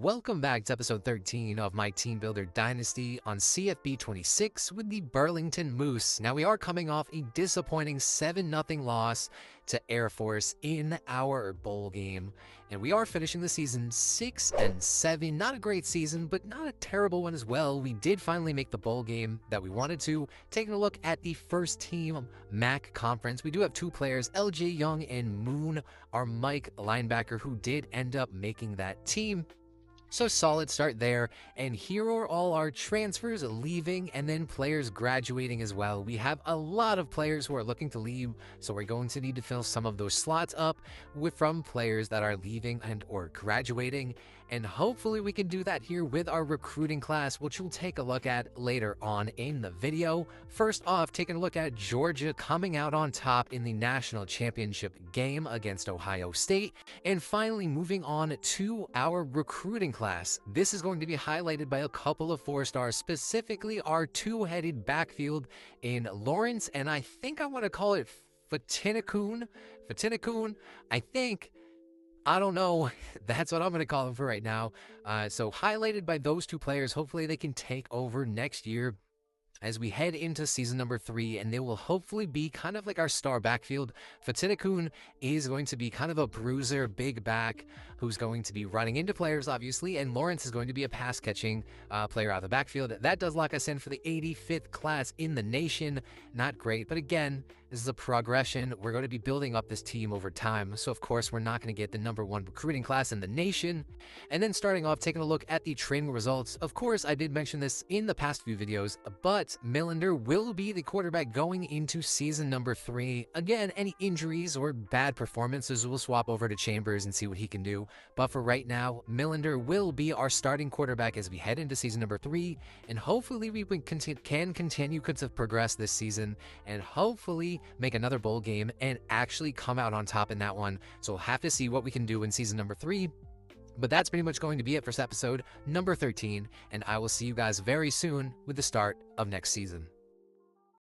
Welcome back to episode 13 of my Team Builder Dynasty on CFB 26 with the Burlington Moose. Now, we are coming off a disappointing 7-0 loss to Air Force in our bowl game, and we are finishing the season 6-7. Not a great season, but not a terrible one as well. We did finally make the bowl game that we wanted to. Taking a look at the first team MAC conference, we do have two players, LJ Young and Moon, our Mike linebacker, who did end up making that team. So solid start there, and here are all our transfers leaving and then players graduating as well. We have a lot of players who are looking to leave, so we're going to need to fill some of those slots up from players that are leaving and or graduating, and hopefully we can do that here with our recruiting class, which we'll take a look at later on in the video. First off, taking a look at Georgia coming out on top in the national championship game against Ohio State, and finally moving on to our recruiting class. This is going to be highlighted by a couple of 4-stars, specifically our two-headed backfield in Lawrence, and I think I want to call it Fatinakun, I don't know. That's what I'm going to call him for right now. So highlighted by those two players. Hopefully they can take over next year as we head into season number 3, and they will hopefully be kind of like our star backfield. Fatinakun is going to be kind of a bruiser, big back, who's going to be running into players, obviously, and Lawrence is going to be a pass-catching player out of the backfield. That does lock us in for the 85th class in the nation. Not great, but again, this is a progression. We're going to be building up this team over time, so of course we're not going to get the #1 recruiting class in the nation. And then starting off, taking a look at the training results. Of course, I did mention this in the past few videos, but Millender will be the quarterback going into season number 3. Again, any injuries or bad performances, we'll swap over to Chambers and see what he can do. But for right now, Millender will be our starting quarterback as we head into season number 3, and hopefully we can continue to progress this season, and hopefully make another bowl game and actually come out on top in that one. So we'll have to see what we can do in season number 3. But that's pretty much going to be it for episode number 13, and I will see you guys very soon with the start of next season.